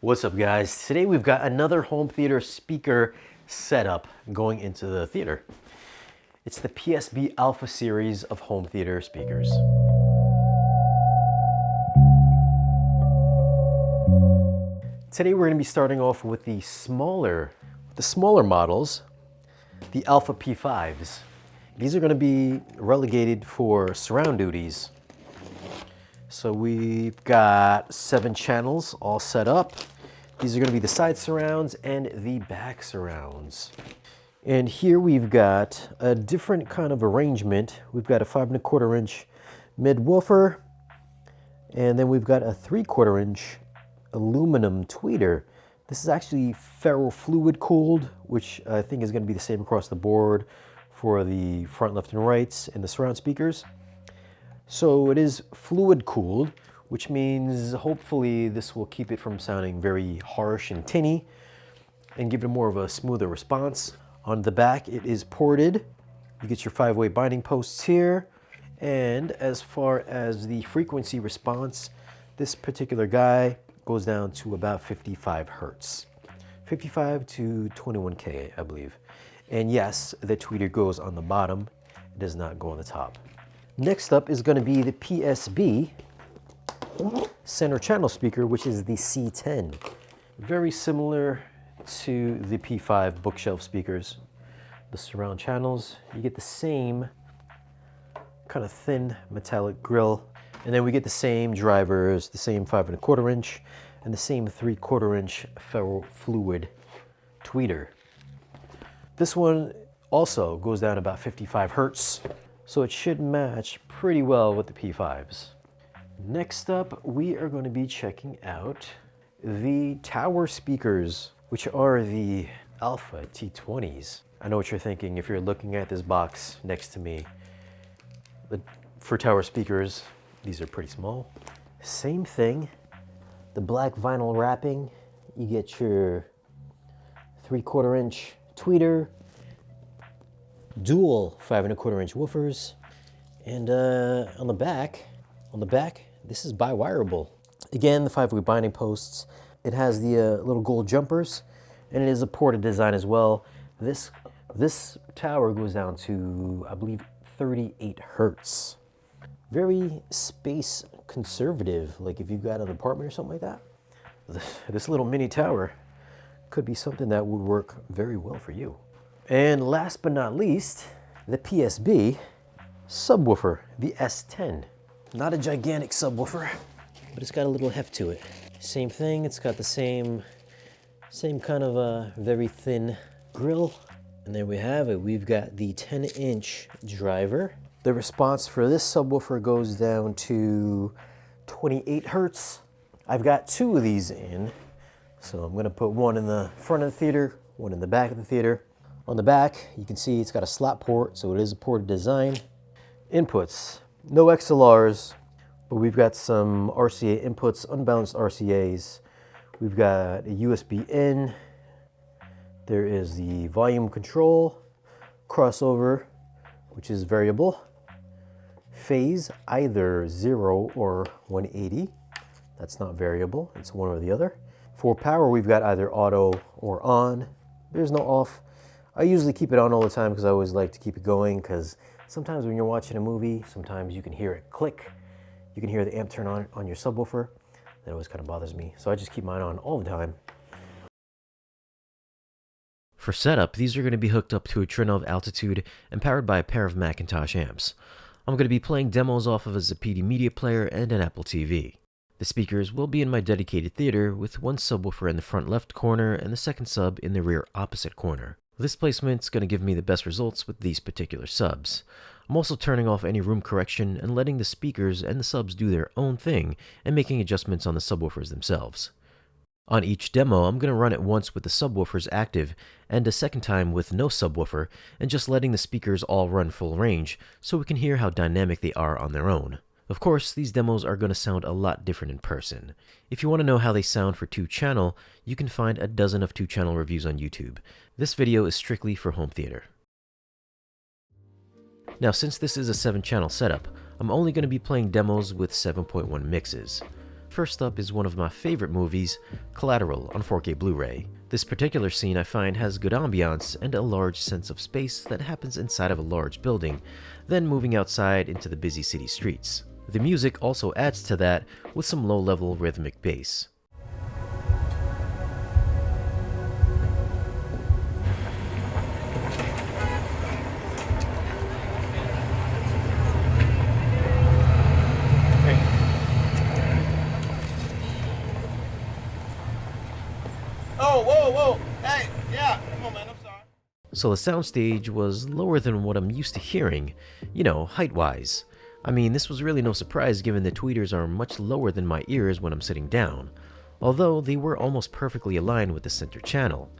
What's up, guys? Today we've got another home theater speaker setup going into the theater. It's the PSB Alpha series of home theater speakers. Today we're going to be starting off with the smaller models, the Alpha P5s. These are going to be relegated for surround duties. So we've got 7 channels all set up. These are going to be the side surrounds and the back surrounds. And here we've got a different kind of arrangement. We've got a 5 1/4 inch mid woofer, and then we've got a 3/4 inch aluminum tweeter. This is actually ferrofluid cooled, which I think is going to be the same across the board for the front, left, and rights and the surround speakers. So it is fluid cooled, which means hopefully this will keep it from sounding very harsh and tinny and give it more of a smoother response. On the back, it is ported. You get your 5-way binding posts here. And as far as the frequency response, this particular guy goes down to about 55 hertz. 55 to 21K, I believe. And yes, the tweeter goes on the bottom. It does not go on the top. Next up is going to be the PSB center channel speaker, which is the C10. Very similar to the P5 bookshelf speakers. The surround channels, you get the same kind of thin metallic grill, and then we get the same drivers, the same 5 1/4 inch, and the same 3/4 inch ferrofluid tweeter. This one also goes down about 55 hertz. So it should match pretty well with the P5s. Next up, we are going to be checking out the tower speakers, which are the Alpha T20s. I know what you're thinking if you're looking at this box next to me. For tower speakers, these are pretty small. Same thing, the black vinyl wrapping. You get your 3/4 inch tweeter, dual 5 1/4 inch woofers, and on the back, this is bi-wireable. Again, the 5-way binding posts. It has the little gold jumpers, and it is a ported design as well. This tower goes down to, I believe, 38 hertz. Very space conservative. Like if you've got an apartment or something like that, this little mini tower could be something that would work very well for you. And last but not least, the PSB subwoofer, the S10. Not a gigantic subwoofer, but it's got a little heft to it. Same thing, it's got the same kind of a very thin grill. And there we have it. We've got the 10-inch driver. The response for this subwoofer goes down to 28 hertz. I've got 2 of these in, so I'm gonna put one in the front of the theater, one in the back of the theater. On the back, you can see it's got a slot port, so it is a ported design. Inputs, no XLRs, but we've got some RCA inputs, unbalanced RCAs. We've got a USB in. There is the volume control, crossover, which is variable. Phase, either 0 or 180. That's not variable, it's one or the other. For power, we've got either auto or on. There's no off. I usually keep it on all the time because I always like to keep it going, because sometimes when you're watching a movie, sometimes you can hear it click. You can hear the amp turn on your subwoofer. That always kind of bothers me. So I just keep mine on all the time. For setup, these are going to be hooked up to a Trinnov Altitude and powered by a pair of Macintosh amps. I'm going to be playing demos off of a Zapiti media player and an Apple TV. The speakers will be in my dedicated theater with one subwoofer in the front left corner and the second sub in the rear opposite corner. This placement's going to give me the best results with these particular subs. I'm also turning off any room correction and letting the speakers and the subs do their own thing and making adjustments on the subwoofers themselves. On each demo, I'm going to run it once with the subwoofers active and a second time with no subwoofer and just letting the speakers all run full range so we can hear how dynamic they are on their own. Of course, these demos are going to sound a lot different in person. If you want to know how they sound for 2-channel, you can find a dozen of 2-channel reviews on YouTube. This video is strictly for home theater. Now, since this is a 7-channel setup, I'm only going to be playing demos with 7.1 mixes. First up is one of my favorite movies, Collateral on 4K Blu-ray. This particular scene I find has good ambiance and a large sense of space that happens inside of a large building, then moving outside into the busy city streets. The music also adds to that with some low-level rhythmic bass. Whoa. Hey, yeah, come on, man, I'm sorry. So the soundstage was lower than what I'm used to hearing, you know, height-wise. I mean, this was really no surprise given the tweeters are much lower than my ears when I'm sitting down, although they were almost perfectly aligned with the center channel.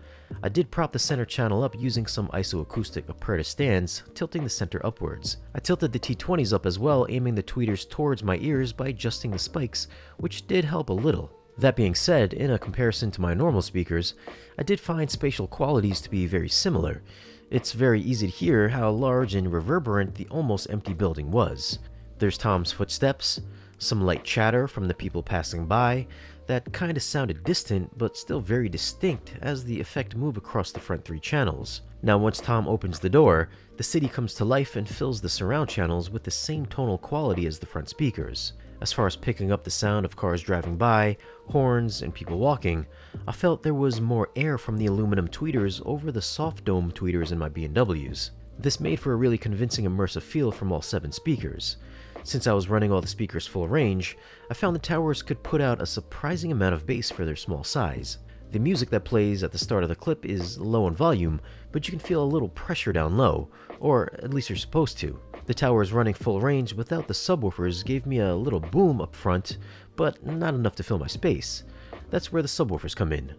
I did prop the center channel up using some isoacoustic apparatus stands, tilting the center upwards. I tilted the T20s up as well, aiming the tweeters towards my ears by adjusting the spikes, which did help a little. That being said, in a comparison to my normal speakers, I did find spatial qualities to be very similar. It's very easy to hear how large and reverberant the almost empty building was. There's Tom's footsteps, some light chatter from the people passing by that kinda sounded distant but still very distinct as the effect moved across the front three channels. Now once Tom opens the door, the city comes to life and fills the surround channels with the same tonal quality as the front speakers. As far as picking up the sound of cars driving by, horns, and people walking, I felt there was more air from the aluminum tweeters over the soft dome tweeters in my B&Ws. This made for a really convincing immersive feel from all 7 speakers. Since I was running all the speakers full range, I found the towers could put out a surprising amount of bass for their small size. The music that plays at the start of the clip is low in volume, but you can feel a little pressure down low, or at least you're supposed to. The towers running full range without the subwoofers gave me a little boom up front, but not enough to fill my space. That's where the subwoofers come in.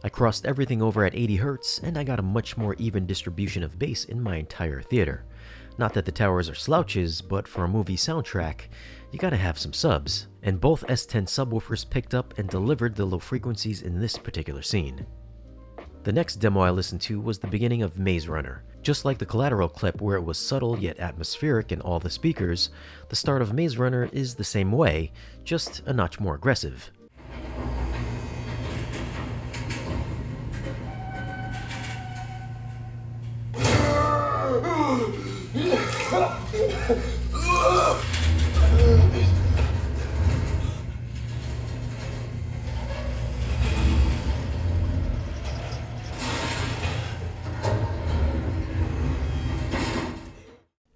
I crossed everything over at 80 Hz, and I got a much more even distribution of bass in my entire theater. Not that the towers are slouches, but for a movie soundtrack, you gotta have some subs. And both S10 subwoofers picked up and delivered the low frequencies in this particular scene. The next demo I listened to was the beginning of Maze Runner. Just like the Collateral clip where it was subtle yet atmospheric in all the speakers, the start of Maze Runner is the same way, just a notch more aggressive.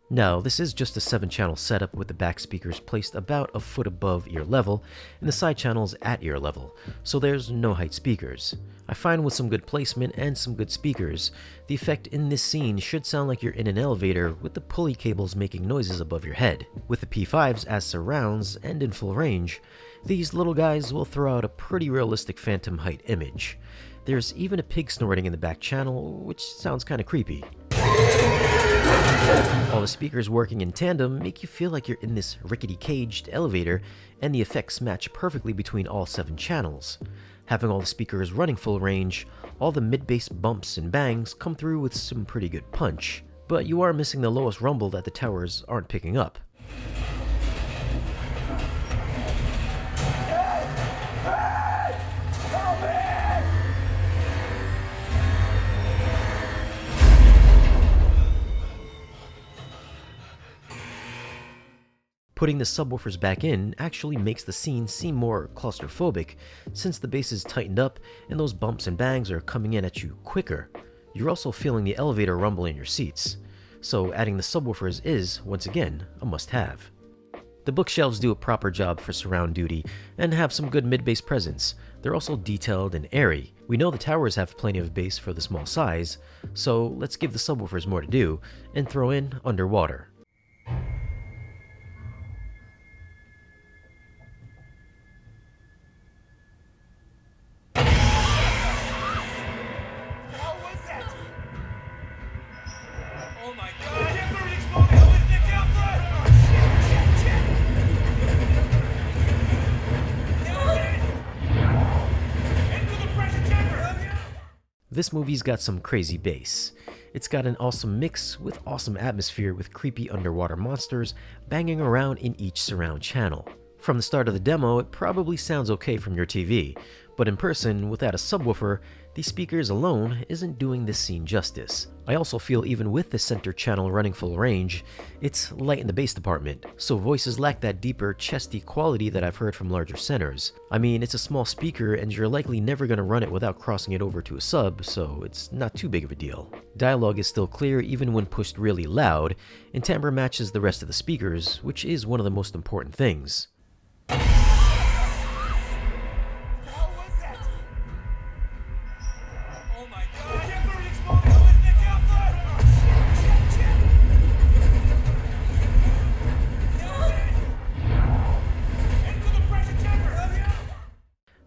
Now, this is just a 7-channel setup with the back speakers placed about a foot above ear level and the side channels at ear level, so there's no height speakers. I find with some good placement and some good speakers, the effect in this scene should sound like you're in an elevator with the pulley cables making noises above your head. With the P5s as surrounds and in full range, these little guys will throw out a pretty realistic phantom height image. There's even a pig snorting in the back channel, which sounds kinda creepy. All the speakers working in tandem make you feel like you're in this rickety caged elevator, and the effects match perfectly between all 7 channels. Having all the speakers running full range, all the mid-bass bumps and bangs come through with some pretty good punch, but you are missing the lowest rumble that the towers aren't picking up. Putting the subwoofers back in actually makes the scene seem more claustrophobic, since the bass is tightened up and those bumps and bangs are coming in at you quicker. You're also feeling the elevator rumble in your seats, so adding the subwoofers is, once again, a must-have. The bookshelves do a proper job for surround duty and have some good mid-bass presence. They're also detailed and airy. We know the towers have plenty of bass for the small size, so let's give the subwoofers more to do and throw in Underwater. This movie's got some crazy bass. It's got an awesome mix with awesome atmosphere with creepy underwater monsters banging around in each surround channel. From the start of the demo, it probably sounds okay from your TV, but in person, without a subwoofer, these speakers alone isn't doing this scene justice. I also feel even with the center channel running full range, it's light in the bass department, so voices lack that deeper, chesty quality that I've heard from larger centers. I mean, it's a small speaker and you're likely never going to run it without crossing it over to a sub, so it's not too big of a deal. Dialogue is still clear even when pushed really loud, and timbre matches the rest of the speakers, which is one of the most important things.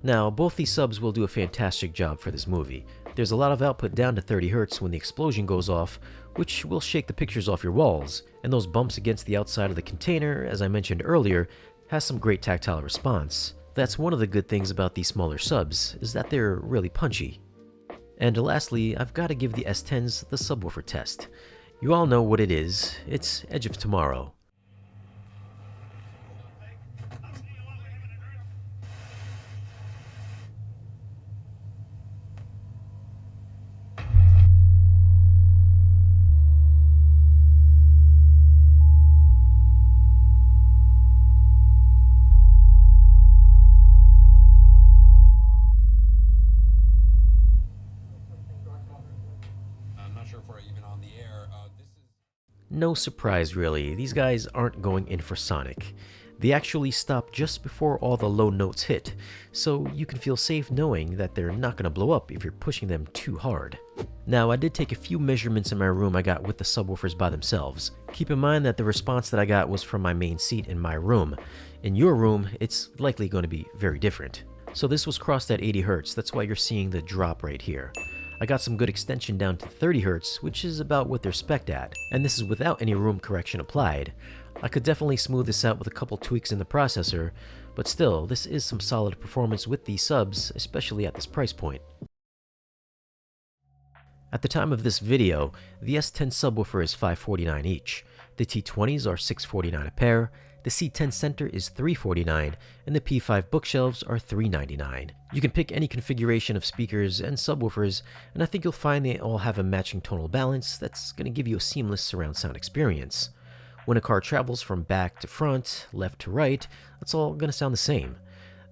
Now, both these subs will do a fantastic job for this movie. There's a lot of output down to 30 Hz when the explosion goes off, which will shake the pictures off your walls, and those bumps against the outside of the container, as I mentioned earlier, has some great tactile response. That's one of the good things about these smaller subs, is that they're really punchy. And lastly, I've got to give the S10s the subwoofer test. You all know what it is, it's Edge of Tomorrow. No surprise really, these guys aren't going in for sonic. They actually stop just before all the low notes hit, so you can feel safe knowing that they're not going to blow up if you're pushing them too hard. Now, I did take a few measurements in my room I got with the subwoofers by themselves. Keep in mind that the response that I got was from my main seat in my room. In your room, it's likely going to be very different. So this was crossed at 80 Hz, that's why you're seeing the drop right here. I got some good extension down to 30 Hz, which is about what they're spec'd at, and this is without any room correction applied. I could definitely smooth this out with a couple tweaks in the processor, but still, this is some solid performance with these subs, especially at this price point. At the time of this video, the S10 subwoofer is $549 each, the T20s are $649 a pair, the C10 center is $349, and the P5 bookshelves are $399. You can pick any configuration of speakers and subwoofers, and I think you'll find they all have a matching tonal balance that's going to give you a seamless surround sound experience. When a car travels from back to front, left to right, it's all going to sound the same.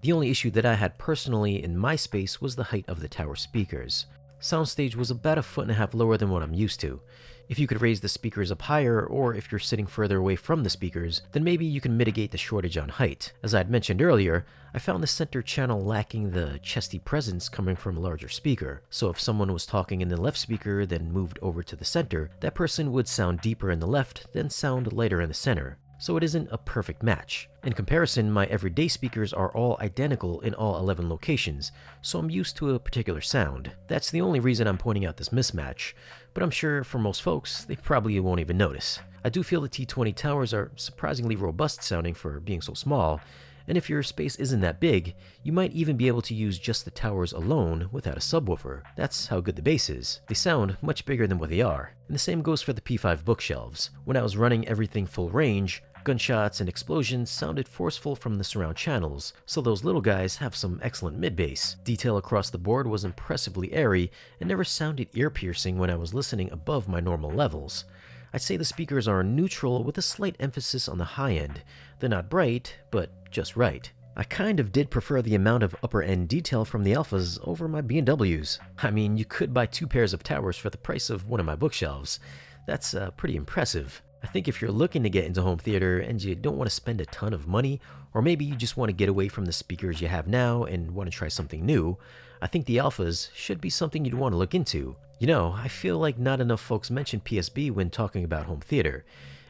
The only issue that I had personally in my space was the height of the tower speakers. Soundstage was about 1.5 feet lower than what I'm used to. If you could raise the speakers up higher, or if you're sitting further away from the speakers, then maybe you can mitigate the shortage on height. As I had mentioned earlier, I found the center channel lacking the chesty presence coming from a larger speaker, so if someone was talking in the left speaker then moved over to the center, that person would sound deeper in the left, then sound lighter in the center. So it isn't a perfect match. In comparison, my everyday speakers are all identical in all 11 locations, so I'm used to a particular sound. That's the only reason I'm pointing out this mismatch, but I'm sure for most folks, they probably won't even notice. I do feel the T20 towers are surprisingly robust sounding for being so small, and if your space isn't that big, you might even be able to use just the towers alone without a subwoofer. That's how good the bass is. They sound much bigger than what they are. And the same goes for the P5 bookshelves. When I was running everything full range, gunshots and explosions sounded forceful from the surround channels, so those little guys have some excellent mid-bass. Detail across the board was impressively airy and never sounded ear-piercing when I was listening above my normal levels. I'd say the speakers are neutral with a slight emphasis on the high end. They're not bright, but just right. I kind of did prefer the amount of upper end detail from the Alphas over my B&Ws. I mean, you could buy 2 pairs of towers for the price of one of my bookshelves. That's pretty impressive. I think if you're looking to get into home theater and you don't want to spend a ton of money, or maybe you just want to get away from the speakers you have now and want to try something new, I think the Alphas should be something you'd want to look into. You know, I feel like not enough folks mention PSB when talking about home theater,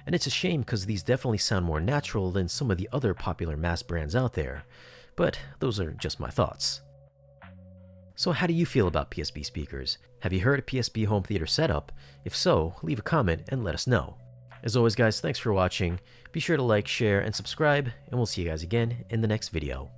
and it's a shame because these definitely sound more natural than some of the other popular mass brands out there, but those are just my thoughts. So how do you feel about PSB speakers? Have you heard a PSB home theater setup? If so, leave a comment and let us know. As always guys, thanks for watching. Be sure to like, share, and subscribe, and we'll see you guys again in the next video.